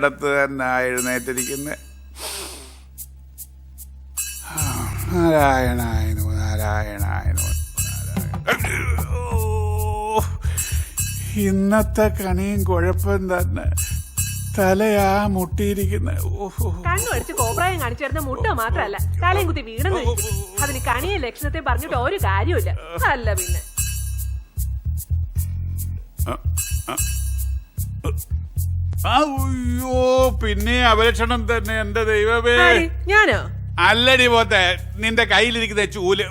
ഇടത്ത് തന്നെ എഴുന്നേറ്റിരിക്കുന്നത്. നാരായണായനോ നാരായണായനോ നാരായണ. ഇന്നത്തെ കണിയും കുഴപ്പം തന്നെ. തലയാ മുട്ടിയിരിക്കുന്ന. കണ്ണു അടിച്ച് കോപ്രായം കാണിച്ചിരുന്ന മുട്ട മാത്രല്ല തലയും കുത്തി വീണെന്ന് വെച്ചു. അതിന് കണിയെ ലക്ഷണത്തെ പറഞ്ഞിട്ട് ഒരു കാര്യമില്ല. അല്ല പിന്നെ അയ്യോ, പിന്നെ അപലക്ഷണം തന്നെ. എന്റെ ദൈവമേ. ഞാനോ? അല്ലടി പോത്തെ, നിന്റെ കയ്യിലിരിക്കുന്ന ചൂല്.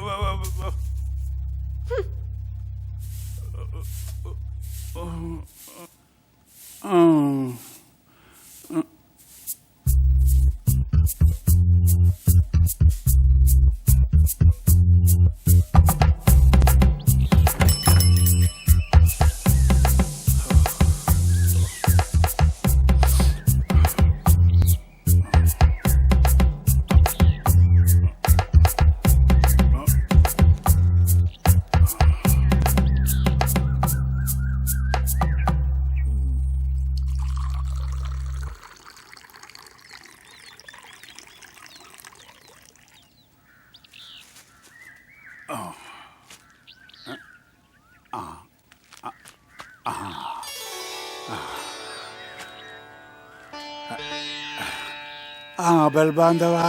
ബൽബാന്ധവാ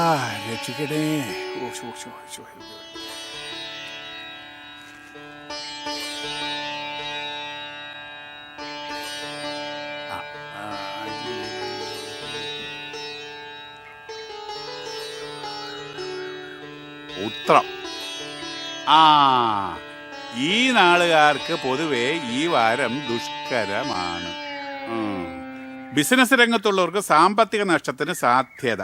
രക്ഷിക്കണേ. ഉത്രം. ഈ നാളുകാർക്ക് പൊതുവെ ഈ വാരം ദുഷ്കരമാണ്. ബിസിനസ് രംഗത്തുള്ളവർക്ക് സാമ്പത്തിക നഷ്ടത്തിന് സാധ്യത.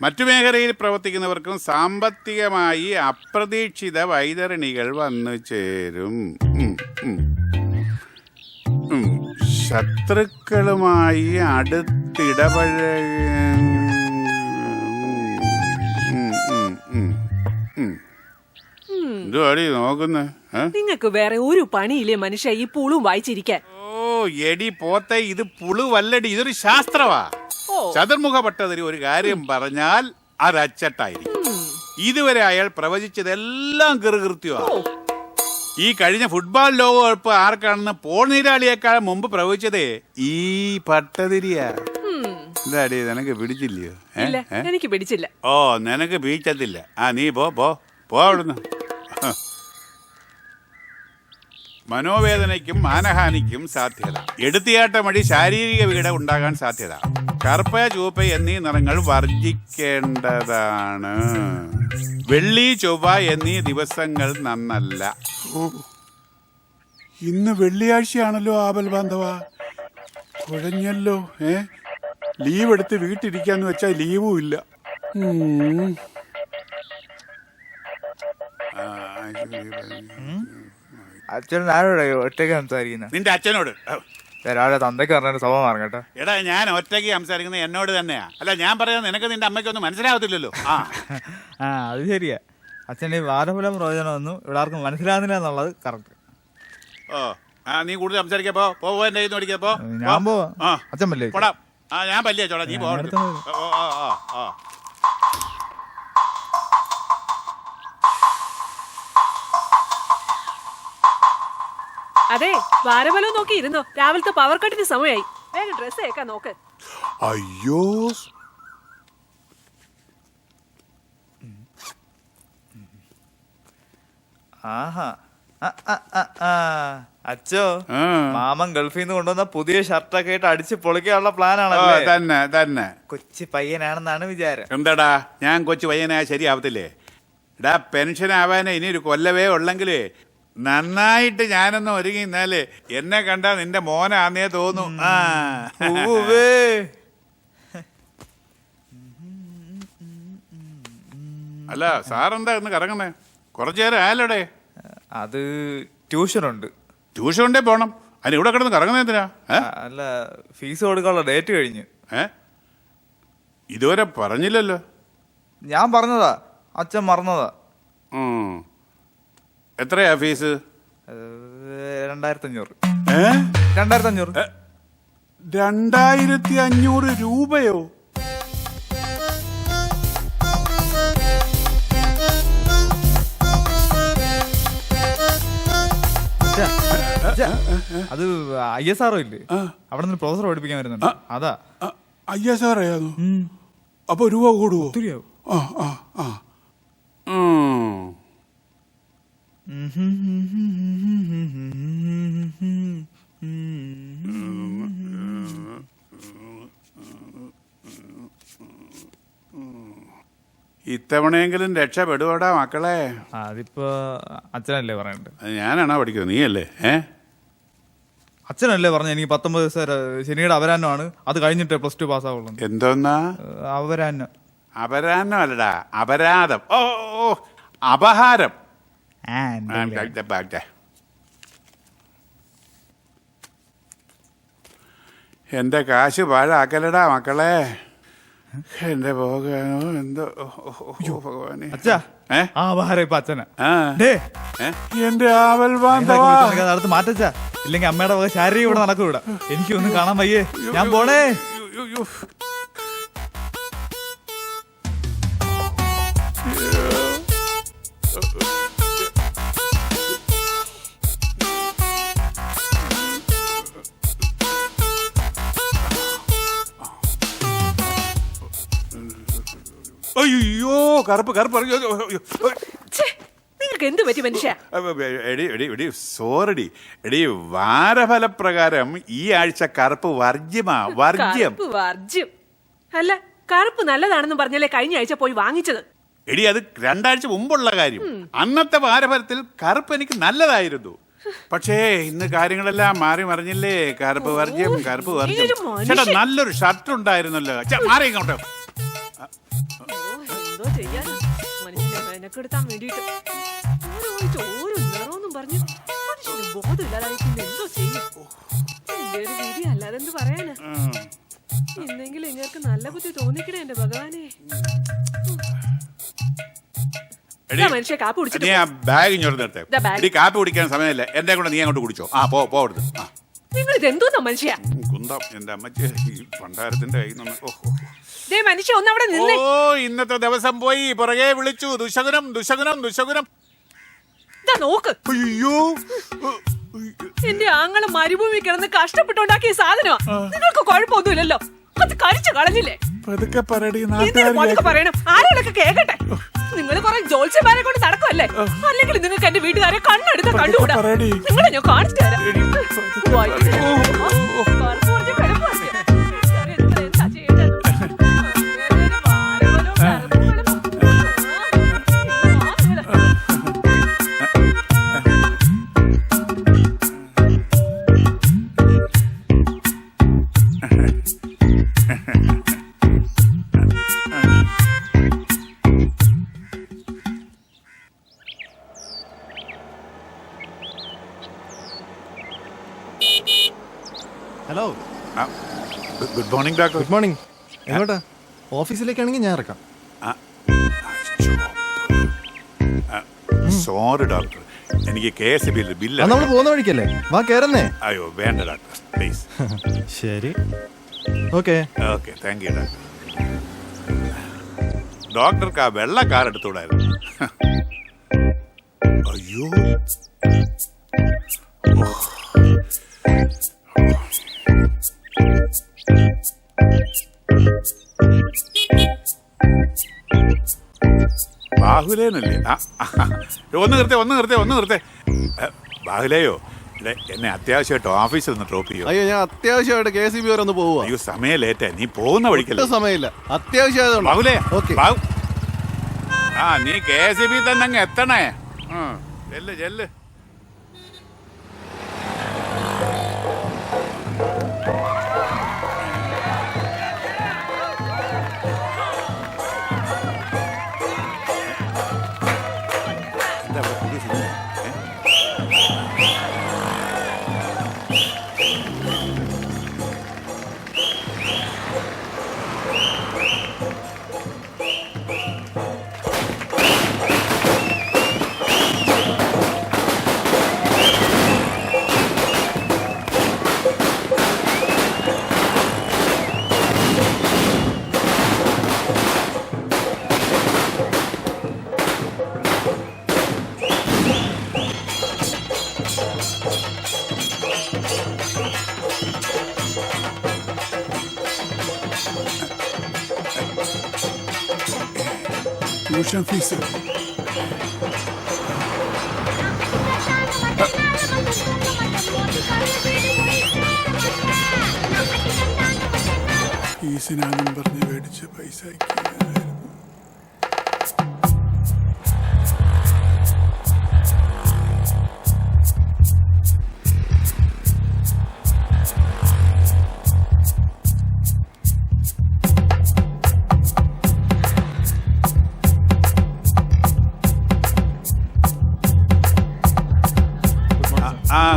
മറ്റു മേഖലയിൽ പ്രവർത്തിക്കുന്നവർക്കും സാമ്പത്തികമായി അപ്രതീക്ഷിത വൈതരണികൾ വന്നു ചേരും. ശത്രുക്കളുമായി എന്തുവാടി നോക്കുന്നേ? നിങ്ങൾക്ക് വേറെ ഒരു പണിയില്ലേ മനുഷ്യ ഈ പുളും വായിച്ചിരിക്കാൻ? എടി പോത്തെ, ഇത് പുളുവല്ലടി, ഇതൊരു ശാസ്ത്രവാ. ചതുർമുഖ ഭട്ടതിരി ഒരു കാര്യം പറഞ്ഞാൽ അത് അച്ചട്ടായിരിക്കും. ഇതുവരെ അയാൾ പ്രവചിച്ചതെല്ലാം കൃത്യമാണ്. ഈ കഴിഞ്ഞ ഫുട്ബോൾ ലോകകപ്പ് ആർക്കാണെന്ന് പോൾ നീരാളിയേക്കാൾ മുമ്പ് പ്രവചിച്ചതേ ഈ ഭട്ടതിരിയാ. എന്താടി, നിനക്ക് പിടിച്ചില്ലയോ? എനിക്ക് പിടിച്ചില്ല. നിനക്ക് പിടിച്ചതില്ല. നീ പോ അവിടുന്ന്. മനോവേദനയ്ക്കും മാനഹാനിക്കും സാധ്യത. എടുത്തിയാട്ടം വഴി ശാരീരിക പീഡ ഉണ്ടാകാൻ സാധ്യത. കറുപ്പ, ചുവപ്പ് എന്നീ നിറങ്ങൾ വർജിക്കേണ്ടതാണ്. വെള്ളി, ചൊവ്വ എന്നീ ദിവസങ്ങൾ നന്നല്ല. ഇന്ന് വെള്ളിയാഴ്ചയാണല്ലോ ആബൽ ബാന്ധവ. കുഴഞ്ഞല്ലോ. ലീവ് എടുത്ത് വീട്ടിരിക്കാന്ന് വെച്ചാൽ ലീവും ഇല്ല. അച്ഛൻ ആരോടെ ഒറ്റയ്ക്ക് സംസാരിക്കുന്നത്? നിന്റെ അച്ഛനോട്. രാവിലെ തന്തയ്ക്ക് പറഞ്ഞ സ്വഭാവം മാറും കേട്ടോ. എടാ, ഞാൻ ഒറ്റയ്ക്ക് സംസാരിക്കുന്നത് എന്നോട് തന്നെയാ. അല്ല, ഞാൻ പറയാൻ നിനക്ക് നിന്റെ അമ്മയ്ക്കൊന്നും മനസ്സിലാവത്തില്ലല്ലോ. അത് ശരിയാ. അച്ഛൻ്റെ ഈ വാരഫലം പ്രയോജനമൊന്നും ഇവിടെ ആർക്കും മനസ്സിലാകുന്നില്ല എന്നുള്ളത് കറക്റ്റ്. നീ കൂടുതൽ സംസാരിക്കാ. പോ എന്റെ കയ്യിൽ നിന്ന് പഠിക്കാ. ഞാൻ പോവാ. അച്ഛൻ പല്ലേ? ഞാൻ പല്ലിയാ ചോടാ. നീ പോ. അതെ, വാരഫലം നോക്കി ഇരുന്നോ. രാവിലത്തെ പവർ കട്ടിന് സമയമായി. വേഗം ഡ്രസ് ഏക്കാൻ നോക്ക്. അയ്യോ, അച്ഛോ, മാമൻ ഗൾഫിൽ നിന്ന് കൊണ്ടുവന്ന പുതിയ ഷർട്ടൊക്കെ ഇട്ട് അടിച്ച് പൊളിക്കാനുള്ള പ്ലാനാണല്ലോ. തന്നെ കൊച്ചു പയ്യനാണെന്നാണ് വിചാരം. എന്താടാ, ഞാൻ കൊച്ചു പയ്യനായ ശരിയാവത്തില്ലേ? എടാ, പെൻഷൻ ആവാനേ ഇനി ഒരു കൊല്ലവേ ഉള്ളെങ്കിലേ നന്നായിട്ട് ഞാനൊന്ന് ഒരുങ്ങി നിന്നാലേ എന്നെ കണ്ടാ നിന്റെ മോനാന്നേ തോന്നും. അല്ല, സാറെന്താ ഇന്ന് കറങ്ങുന്നേ? കുറച്ചു നേരം ആയല്ലോടെ. അത് ട്യൂഷനുണ്ട്. ട്യൂഷൻ ഉണ്ടേ പോണം. അതിന് ഇവിടെ കിടന്ന് കറങ്ങുന്ന എന്തിനാ? അല്ല, ഫീസ് കൊടുക്കാനുള്ള ഡേറ്റ് കഴിഞ്ഞു. ഇതുവരെ പറഞ്ഞില്ലല്ലോ. ഞാൻ പറഞ്ഞതാ, അച്ഛൻ മറന്നതാ. എത്രയാ ഫീസ്? 2500. 2500. 2500 രൂപയോ? അത് ISRO ഇല്ലേ, അവിടെ നിന്ന് പ്രൊഫസർ പഠിപ്പിക്കാൻ വരുന്നുണ്ട്, അതാ. ISRO അറിയാമോ? അപ്പൊ രൂപ കൂടുവോ? ഒത്തിരിയാവും. ഇത്തവണയെങ്കിലും രക്ഷപ്പെടുവാടാ മക്കളെ. അതിപ്പോ അച്ഛനല്ലേ പറയണ്ടേ? ഞാനാണോ പഠിക്കുന്നത്, നീയല്ലേ? അച്ഛനല്ലേ പറഞ്ഞ എനിക്ക് 19 ശനിയുടെ അപരാഹ്നമാണ്, അത് കഴിഞ്ഞിട്ട് +2 പാസ്സാവുള്ളൂ. എന്തോന്നാ അപരാഹ്നം? അപരാഹ്നം അല്ലടാ, അപരാധം. ഓ അപഹാരം. എന്റെ കാശ് പാഴാക്കലടാ മക്കളെ. എന്റെ പോകാനോ എന്തോ ഭഗവാനെ. അച്ഛാ, അപഹാരം ഇപ്പൊ അച്ഛനാ. എന്റെ ആവൽ ബാന്ധവാ, അടുത്ത് മാറ്റച്ചാ, ഇല്ലെങ്കിൽ അമ്മയുടെ വക ശാരീരിക ഇവിടെ നടക്കൂടാ. എനിക്കൊന്നും കാണാൻ വയ്യേ, ഞാൻ പോണേ. അയ്യോ കറുപ്പ് കറുപ്പ്. നിങ്ങൾക്ക് എന്ത് പറ്റി മനുഷ്യ? സോറടി എടി, വാരഫലപ്രകാരം ഈ ആഴ്ച കറുപ്പ് വർജ്യമാ. വർജ്യം. വർജ്യം അല്ല, കറുപ്പ് നല്ലതാണെന്ന് പറഞ്ഞല്ലേ കഴിഞ്ഞ ആഴ്ച പോയി വാങ്ങിച്ചത്. എടി അത് 2 ആഴ്ച മുമ്പുള്ള കാര്യം. അന്നത്തെ വാരഫലത്തിൽ കറുപ്പ് എനിക്ക് നല്ലതായിരുന്നു. പക്ഷേ ഇന്ന് കാര്യങ്ങളെല്ലാം മാറി മറിഞ്ഞില്ലേ. കറുപ്പ് വർജ്യം, കറുപ്പ് വർജ്യം. ചേട്ടാ നല്ലൊരു ഷർട്ട് ഉണ്ടായിരുന്നല്ലോ. മാറി ഇങ്ങോട്ടോ. എന്തോ ചെയ്യാനാ മനുഷ്യനെ മെനക്കെടുത്താൻ വേണ്ടിട്ട് ഓരോ നിറവെന്നും പറഞ്ഞു മനുഷ്യന് ബോധമില്ലാതായി. പിന്നെ എന്തോ ചെയ്യും? എന്റെ ഒരു വിധി അല്ലാതെന്ത് പറയാനാ. ഇന്നെങ്കിലും ഇങ്ങർക്ക് നല്ല ബുദ്ധി തോന്നിക്കണേ എന്റെ ഭഗവാനെ. മനുഷ്യ കാപ്പി കുടിച്ചിട്ട് ബാഗ് ഇങ്ങോട്ട് നിർത്തേ. കാപ്പി കുടിക്കാൻ സമയമില്ല, എന്റെ കൂടെ നീ അങ്ങോട്ട് കുടിച്ചോ. പോടുന്നു. നിങ്ങൾ ഇത് എന്തോന്നാ മനുഷ്യ? കുന്തം എന്റെ അമ്മച്ചി പണ്ടാരത്തിന്റെ കയ്യിൽ നിന്ന്. മനുഷ്യ ഒന്ന് അവിടെ നിന്നേ. ഇന്നത്തെ ദിവസം പോയി പുറകെ വിളിച്ചു. ദുശകുനം ദുശകുനം ദുശകുനം. നോക്ക്. അയ്യോ, എന്റെ ആങ്ങള് മരുഭൂമി കിടന്ന് കഷ്ടപ്പെട്ടുണ്ടാക്കിയ സാധനമാ. നിങ്ങൾക്ക് കുഴപ്പമൊന്നുമില്ലല്ലോ, അത് കഴിച്ചു കളഞ്ഞില്ലേ? പറയണം, ആരോടൊക്കെ കേക്കട്ടെ. നിങ്ങൾ കുറെ ജോത്സ്യന്മാരെ കൊണ്ട് നടക്കുമല്ലേ? അല്ലെങ്കിൽ നിങ്ങൾക്ക് എന്റെ വീട്ടുകാരെ കണ്ണെടുത്ത കണ്ടുകൂടാ. നിങ്ങളെ ഞാൻ കാണിച്ചു തരാം. Hello, good morning doctor. Good morning. എങ്ങോട്ടാ? ഓഫീസിലേക്കാണെങ്കിൽ ഞാൻ ഇറക്കാം. സോറി ഡോക്ടർ, എനിക്ക് KSB ബില്ല്. നമ്മൾ പോകുന്ന വഴിക്കല്ലേ, വാ കേറുന്നേ. അയ്യോ വേണ്ട ഡോക്ടർ, പ്ലീസ്. ശരി, ഓക്കെ. Thank you doctor. ഡോക്ടർക്ക് ആ വെള്ള കാർ എടുത്തുകൂടായിരുന്നു. അയ്യോ, ബാഹുലേനല്ലേ? ഒന്ന് നിർത്തേ. ബാഹുലേയോ, എന്നെ അത്യാവശ്യമായിട്ട് ഓഫീസിൽ നിന്ന് ഡ്രോപ്പ് ചെയ്യോ? അയ്യോ, ഞാൻ അത്യാവശ്യമായിട്ട് KCB വരെ ഒന്ന് പോവുക. അയ്യോ സമയം ലേറ്റാ, നീ പോകുന്ന വഴിക്കല്ല. സമയമില്ല, അത്യാവശ്യം. ബാഹുലേ, ഓക്കെ. നീ KCB തന്നെ അങ്ങ് എത്തണേ. ചെല്ല്. Tuition fees. ഫീസിനാന്നും പറഞ്ഞ് മേടിച്ച പൈസ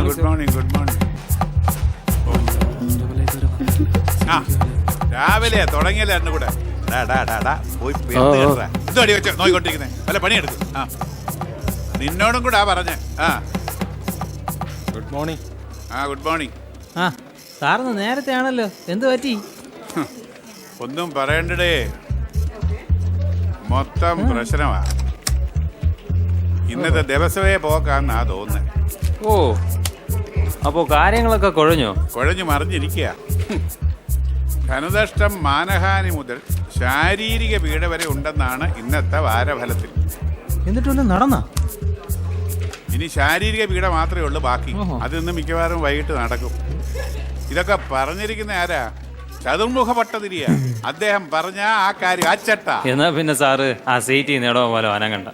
ഗുഡ് മോർണിംഗ്. Good morning. ആ രാവിലെ തുടങ്ങിയല്ലേ എണ്ണ കൂടെ പോയി ഇതടി വെച്ച നോയിക്കൊണ്ടിരിക്കുന്നേ വല്ല പണിയെടുക്കും. ആ നിന്നോടും കൂടാ പറഞ്ഞേ. ആ ഗുഡ് മോർണിംഗ്. ആ ഗുഡ് മോർണിംഗ്. ആ സാറിന് നേരത്തെ ആണല്ലോ, എന്ത് പറ്റി? ഒന്നും പറയണ്ടേ, മൊത്തം പ്രശ്നമാ. ഇന്നത്തെ ദിവസമേ പോക്കാന്നാ തോന്നുന്നത്. ഓ, അപ്പോ കാര്യങ്ങളൊക്കെ കുഴഞ്ഞു മറിഞ്ഞിരിക്കുക. ധനനഷ്ടം, മാനഹാനി മുതൽ ശാരീരിക പീഡ വരെ ഉണ്ടെന്നാണ് ഇന്നത്തെ വാരഫലത്തിൽ. എന്നിട്ടൊന്നും നടന്ന? ഇനി ശാരീരിക പീഡ മാത്രമേ ഉള്ളൂ ബാക്കി. അത് ഇന്ന് മിക്കവാറും വൈകിട്ട് നടക്കും. ഇതൊക്കെ പറഞ്ഞിരിക്കുന്ന ആരാ? ചതുർമുഖ ഭട്ടതിരിയ. അദ്ദേഹം പറഞ്ഞ ആ കാര്യം അച്ചട്ട. എന്നാ പിന്നെ സാറ് ആ സീറ്റിൽ നേടോ പോലെ അനങ്ങണ്ട.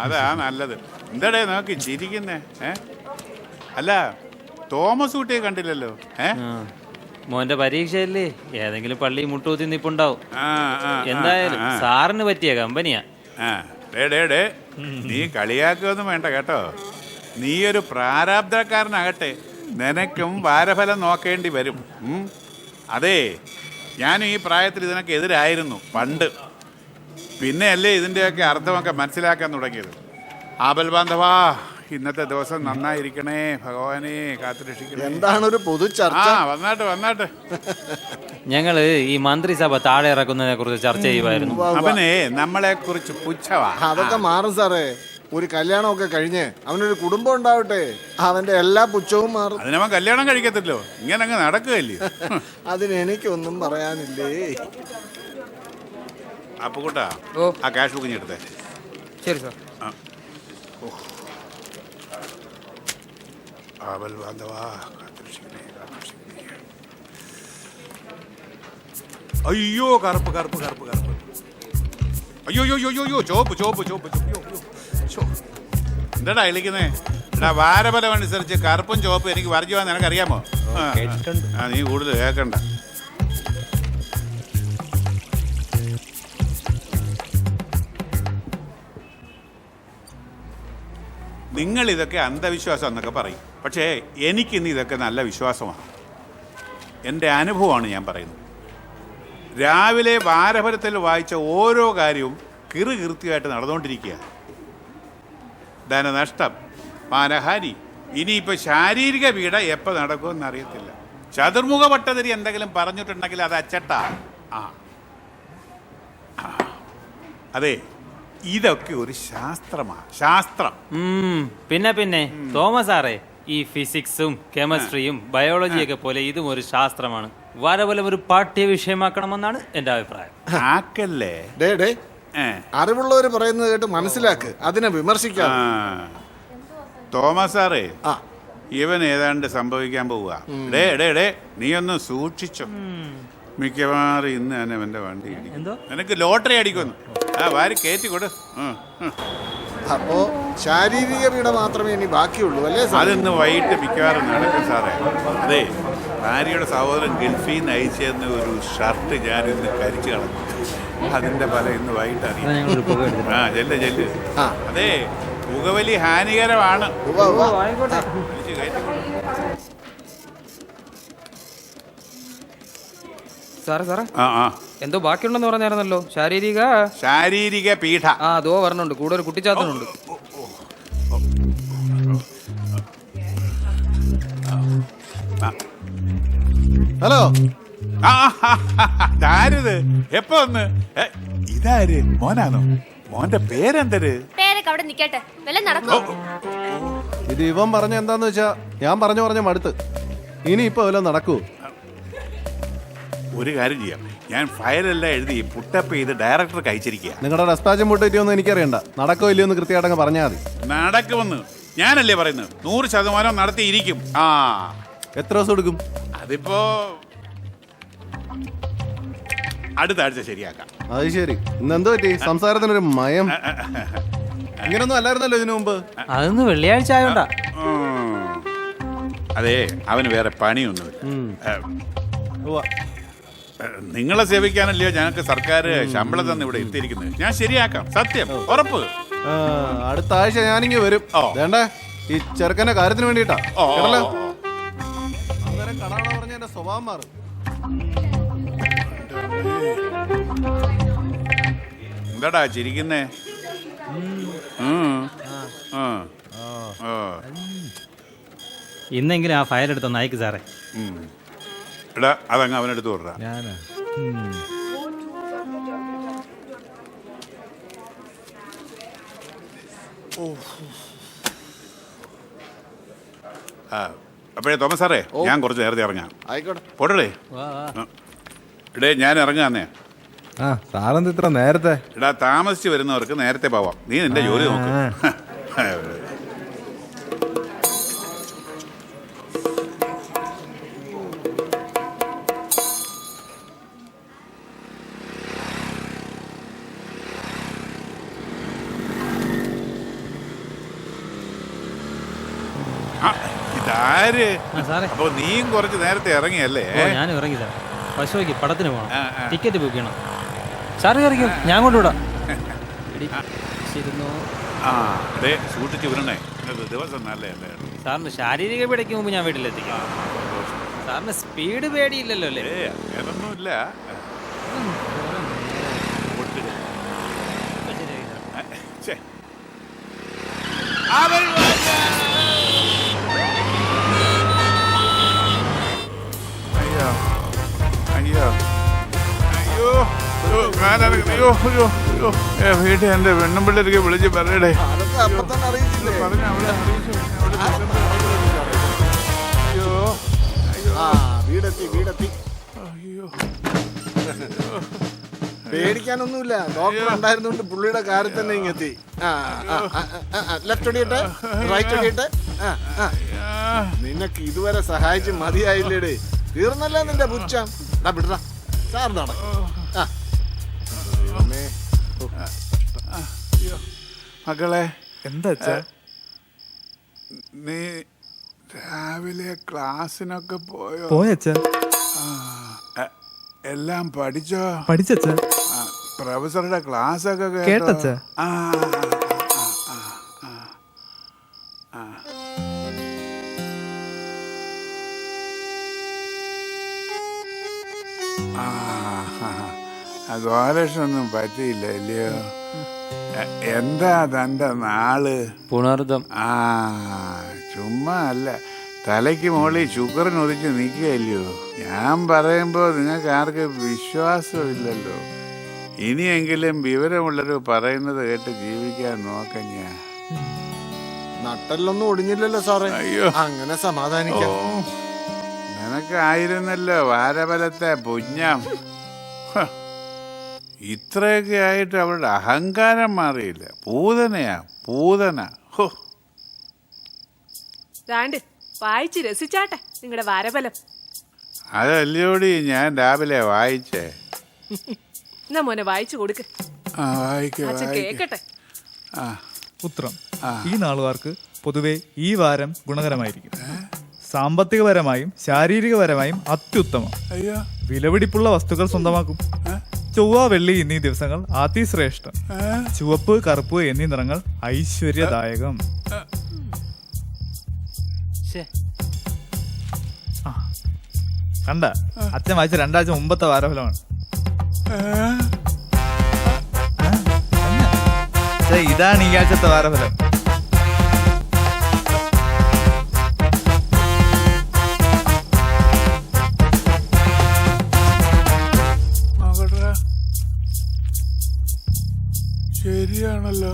അതാ നല്ലത്. എന്താടേ നോക്കി ചിരിക്കുന്നേ? അല്ല, തോമസ് കുട്ടിയെ കണ്ടില്ലല്ലോ. മോന്റെ പരീക്ഷയല്ലേ, ഏതെങ്കിലും പള്ളി മുട്ടൂത്തി നിപ്പുണ്ടാവും. എന്തായാലും സാറിന് പറ്റിയ കമ്പനിയാ. നീ കളിയാക്കൊന്നും വേണ്ട കേട്ടോ. നീ ഒരു പ്രാരാബ്ധക്കാരനാകട്ടെ, നിനക്കും വാരഫലം നോക്കേണ്ടി വരും. അതെ, ഞാൻ ഈ പ്രായത്തിൽ ഇതിനൊക്കെ എതിരായിരുന്നു പണ്ട്. പിന്നെയല്ലേ ഇതിൻ്റെയൊക്കെ അർത്ഥമൊക്കെ മനസ്സിലാക്കാൻ തുടങ്ങിയത്. ആബൽ ബാന്ധവാ, ഇന്നത്തെ ദിവസം നന്നായിരിക്കണേ ഭഗവാനെ, കാത്തുരക്ഷിക്കണേ. എന്താണ് ഒരു പൊതു ചർച്ച? വന്നാട്ടെ. ഞങ്ങള് ഈ മന്ത്രിസഭ താഴെ ഇറക്കുന്നതിനെ കുറിച്ച് ചർച്ച ചെയ്യുമായിരുന്നു. അവനെ നമ്മളെ കുറിച്ച് പുച്ഛവാ. അതൊക്കെ മാറും സാറേ. ഒരു കല്യാണമൊക്കെ കഴിഞ്ഞ് അവനൊരു കുടുംബം ഉണ്ടാവട്ടെ, അവന്റെ എല്ലാ പുച്ഛവും മാറും. അതിനവൻ കല്യാണം കഴിക്കത്തില്ലോ, ഇങ്ങനെ അങ്ങ് നടക്കുകയല്ലേ. അതിന് എനിക്കൊന്നും പറയാനില്ലേ. അപ്പുകൂട്ടാ, ആ ക്യാഷ് ബുക്കിങ് എടുത്തേ. ശരി സാർ. ആബൽ ബാന്ധവാ, കാത്തുരക്ഷിക്കണേ. അയ്യോ കറുപ്പ്. അയ്യോ ചോപ്പ്. എന്താടാ ഇളിക്കുന്നേ? എടാ, വാരഫലം അനുസരിച്ച് കറുപ്പും ചുവപ്പും എനിക്ക് വരച്ചു പോകാൻ നിനക്കറിയാമോ? നീ കൂടുതൽ കേൾക്കണ്ട. നിങ്ങൾ ഇതൊക്കെ അന്ധവിശ്വാസം എന്നൊക്കെ പറയും, പക്ഷേ എനിക്കിന്ന് ഇതൊക്കെ നല്ല വിശ്വാസമാണ്. എൻ്റെ അനുഭവമാണ് ഞാൻ പറയുന്നത്. രാവിലെ വാരഫലത്തിൽ വായിച്ച ഓരോ കാര്യവും കീർത്തിയായിട്ട് നടന്നുകൊണ്ടിരിക്കുക. ധനനഷ്ടം, മാനഹാനി, ഇനിയിപ്പോൾ ശാരീരിക പീഡ എപ്പോൾ നടക്കുമെന്ന് അറിയത്തില്ല. ചതുർമുഖ ഭട്ടതിരി എന്തെങ്കിലും പറഞ്ഞിട്ടുണ്ടെങ്കിൽ അത് അച്ചട്ടാ. അതെ, ഇതൊക്കെ ഒരു ശാസ്ത്രമാണ്, ശാസ്ത്രം. പിന്നെ തോമസ് സാറേ, ഈ ഫിസിക്സും കെമിസ്ട്രിയും ബയോളജിയൊക്കെ പോലെ ഇതും ഒരു ശാസ്ത്രമാണ്. വാരഫലം ഒരു പാഠ്യ വിഷയമാക്കണമെന്നാണ് എന്റെ അഭിപ്രായം. ആക്കല്ലേ? അറിവുള്ളവര് പറയുന്നത് കേട്ട് മനസ്സിലാക്ക്, അതിനെ വിമർശിക്കാം. തോമസ് സാറേ, ഇവൻ ഏതാണ്ട് സംഭവിക്കാൻ പോവുക. നീ ഒന്ന് സൂക്ഷിച്ചോ. മിക്കവാറും ഇന്ന് തന്നെ അവന്റെ വണ്ടി ഇടിക്കും. നിനക്ക് ലോട്ടറി അടിക്കുന്നു. വാരി കയറ്റി കൊടു. അപ്പോ ശാരീരിക പീഡ മാത്രമേ ഇനി ബാക്കിയുള്ളൂ അല്ലേ? അതിന്ന് വൈകിട്ട് മിക്കവാറും നടക്കും സാറേ. അതെ, ഭാര്യയുടെ സഹോദരൻ ഗൾഫിൽ നിന്ന് അയച്ചെന്ന ഒരു ഷർട്ട് ഞാൻ ഇന്ന് കരിച്ചു കളഞ്ഞു. അതിന്റെ ഫലം ഇന്ന് വൈകിട്ട് അറിയാം. ചെല്ല്. അതെ, പുകവലി ഹാനികരമാണ്. സാറേ എന്തോ ബാക്കിയുണ്ടെന്ന് പറഞ്ഞായിരുന്നല്ലോ. ശാരീരിക പീഡ. അതോ പറഞ്ഞുണ്ട്, കൂടെ ഒരു കുട്ടിച്ചാത്തനുണ്ട്. ഹലോ, ആരിത്? എപ്പോ വന്ന്? ഇതാര്? മോനാണോ? മോന്റെ പേരെന്തര്? പേരൊക്കെ അവിടെ നിക്കട്ടെ, വല്ല നടക്കോ? ഇത് ഇവൻ പറഞ്ഞ എന്താന്ന് വെച്ചാ ഞാൻ പറഞ്ഞു മടുത്ത്. ഇനി ഇപ്പൊ വല്ല നടക്കൂ? ഒരു കാര്യം ചെയ്യാം, ഞാൻ ഫയലെല്ലാം എഴുതി പുട്ടപ്പ് ചെയ്ത് ഡയറക്ടർക്ക് അയച്ചിരിക്കുക. നിങ്ങളുടെ ഡെസ്പാച്ചും പൊട്ടിയൊന്നും എനിക്കറിയണ്ട. നടക്കോ ഇല്ലയോ എന്ന് കൃത്യമായിട്ടങ്ങ് പറഞ്ഞാൽ മതി. നടക്കുമെന്ന് ഞാനല്ലേ പറയുന്നത്, 100% നടത്തിയിരിക്കും. ആ, എത്ര ദിവസം എടുക്കും? അതിപ്പോ അടുത്ത ആഴ്ച ശരിയാക്കാം. അത് ശരി. ഇന്ന് എന്തോ പറ്റി സംസാരത്തിനൊരു മയം? ഇങ്ങനൊന്നും അല്ലായിരുന്നല്ലോ ഇതിനു മുമ്പ്. അതൊന്ന് വെള്ളിയാഴ്ച ആയോണ്ടാ. അതെ, അവന് വേറെ പണിയൊന്നുമില്ല. നിങ്ങളെ സേവിക്കാനല്ലയോ ഞങ്ങൾക്ക് സർക്കാർ ശമ്പളം തന്നെ ഇവിടെ എത്തിയിരിക്കുന്നത്. ഞാൻ ശരിയാക്കാം, സത്യം, ഉറപ്പ്. അടുത്ത ആഴ്ച ഞാനിങ്ങ് വരും. വേണ്ട, ഈ ചെറുക്കന്റെ കാര്യത്തിന് വേണ്ടിട്ടാ. അന്നേരം കടാണ പറഞ്ഞ എന്റെ സ്വഭാവം മാറും. എന്താടാ ചിരിക്കുന്നേ? ഇന്നെങ്കിലും ആ ഫയൽ എടുത്ത നയിക്ക് സാറേ. എടാ അതങ്ങ് അവനെടുത്ത് വിടറാ. അപ്പോഴേ തോമസ് സാറേ, ഞാൻ കുറച്ച് നേരത്തെ ഇറങ്ങാം. ആയിക്കോട്ടെ. പോടേ. ഇടേ ഞാൻ ഇറങ്ങാന്നേ. സാറെന്ത് ഇത്ര നേരത്തെ? എടാ താമസിച്ച് വരുന്നവർക്ക് നേരത്തെ പോവാം. നീ നിന്റെ ജോലി നോക്ക്. ഇതാര്? അപ്പൊ നീയും കുറച്ച് നേരത്തെ ഇറങ്ങിയല്ലേ? ഞാനും ഇറങ്ങി സാർ. പശുവയ്ക്ക് പടത്തിന് പോകണം, ടിക്കറ്റ് ബുക്ക് ചെയ്യണം. സാറ് കറിക്കും, ഞാൻ കൊണ്ടുവിടാം. സൂക്ഷിച്ച് വിടണേ, ദിവസം നല്ലതല്ലേ. സാറിന് ശാരീരിക പേടിക്ക് മുമ്പ് ഞാൻ വീട്ടിലെത്തിക്കാം. സാറിന് സ്പീഡ് പേടിയില്ലല്ലോ അല്ലേ? അതൊന്നുമില്ല. വീട്ടിൽ എന്റെ പെണ്ണുമ്പിള്ളേർക്ക് വിളിച്ച് പറയടേ. പേടിക്കാനൊന്നുമില്ല, ഡോക്ടർ ഉണ്ടായിരുന്നോണ്ട് പുള്ളിയുടെ കാര്യം തന്നെ ഇങ്ങെത്തി. Left ഒടിയട്ടെ, right ഒടിയട്ടെ. നിനക്ക് ഇതുവരെ സഹായിച്ച് മതിയായില്ലേടേ? തീർന്നല്ലേ നിന്റെ പുച്ഛം? വിടറാ, സാർ നടക്കും. മക്കളെ, എന്താ നീ രാവിലെ ക്ലാസ്സിനൊക്കെ പോയോ? പോയച്ചാ. എല്ലാം പഠിച്ചോ? പഠിച്ചച്ചാ. പ്രൊഫസറുടെ ക്ലാസ് ഒക്കെ കേട്ടച്ചാ. ഗോലക്ഷൊന്നും പറ്റിയില്ല ഇല്ലയോ? എന്താ തന്റെ നാള്? പുണർദം. ചുമ്മാ അല്ല, തലയ്ക്ക് മുകളിൽ ശുക്രൻ ഒതിച്ച് നിൽക്കുകയല്ലയോ. ഞാൻ പറയുമ്പോ നിങ്ങൾക്ക് ആർക്കും വിശ്വാസമില്ലല്ലോ. ഇനിയെങ്കിലും വിവരമുള്ളവർ പറയുന്നത് കേട്ട് ജീവിക്കാൻ നോക്കാം. ഞാൻ നട്ടല്ലൊന്നും ഒടിഞ്ഞില്ലല്ലോ സാറേ. അയ്യോ, അങ്ങനെ സമാധാനിക്കാം. നിനക്കായിരുന്നല്ലോ വാരബലത്തെ പുഞ്ഞം. ഇത്രയൊക്കെ ആയിട്ട് അവളുടെ അഹങ്കാരം മാറിയില്ല. പൂതനയാ, പൂതന. വായിച്ച് രസിച്ചാട്ടെ നിങ്ങളുടെ വാരബലം. അതല്ലോടി ഞാൻ രാവിലെ വായിച്ചേ. എന്നാ മോനെ വായിച്ചു കൊടുക്ക്. കേക്കട്ടെ. ഉത്രം. ഈ നാളുകാർക്ക് പൊതുവെ ഈ വാരം ഗുണകരമായിരിക്കും. സാമ്പത്തികപരമായും ശാരീരികപരമായും അത്യുത്തമം. വിലപിടിപ്പുള്ള വസ്തുക്കൾ സ്വന്തമാക്കും. ചൊവ്വ, വെള്ളി എന്നീ ദിവസങ്ങൾ അതിശ്രേഷ്ഠം. ചുവപ്പ്, കറുപ്പ് എന്നീ നിറങ്ങൾ ഐശ്വര്യദായകം. കണ്ട, അച്ഛൻ വായിച്ച 2 ആഴ്ച മുമ്പത്തെ വാരഫലമാണ്. ഇതാണ് ഈ ആഴ്ചത്തെ വാരഫലം. ശരിയാണല്ലോ.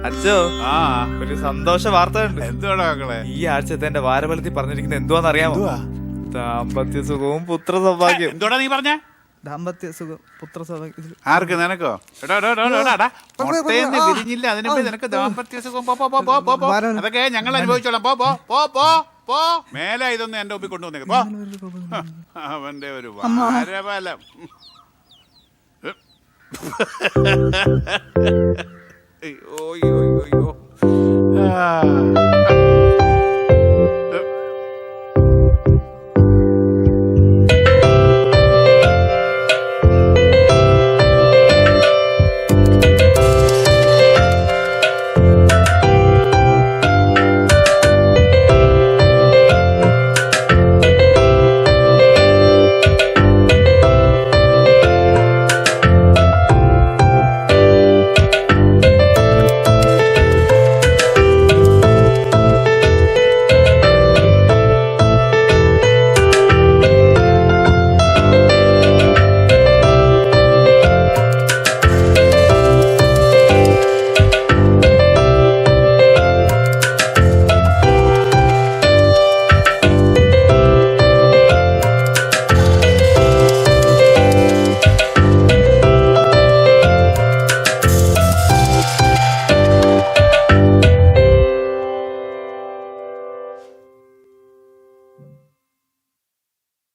അച്ഛോ ആ ഒരു സന്തോഷ വാർത്തയുണ്ട്. എന്തുവാടാ മക്കളെ? ഈ ആഴ്ചത്തെ എന്റെ വാരഫലത്തിൽ പറഞ്ഞിരിക്കുന്നത് എന്തുവാന്ന് അറിയാമോ? ദാമ്പത്യ സുഖവും പുത്ര സൗഭാഗ്യം. എന്തുവാടാ നീ പറഞ്ഞ? ദാമ്പത്യ സുഖം പുത്ര സൗഭാഗ്യം. ആർക്ക്? നിനക്കോ? മുട്ടയെന്ന് വിരിഞ്ഞില്ല, അതിനുമ്പോ നിനക്ക് ദാമ്പത്യ സുഖം. പോ. അതൊക്കെ ഞങ്ങൾ അനുഭവിച്ചോളാം. പോ. മേലെ ഇതൊന്നും എന്റെ ഒപ്പിൽ കൊണ്ടുവന്നേക്ക്. പോ. അവന്റെ ഒരു വാരഫലം. അയ്യോ.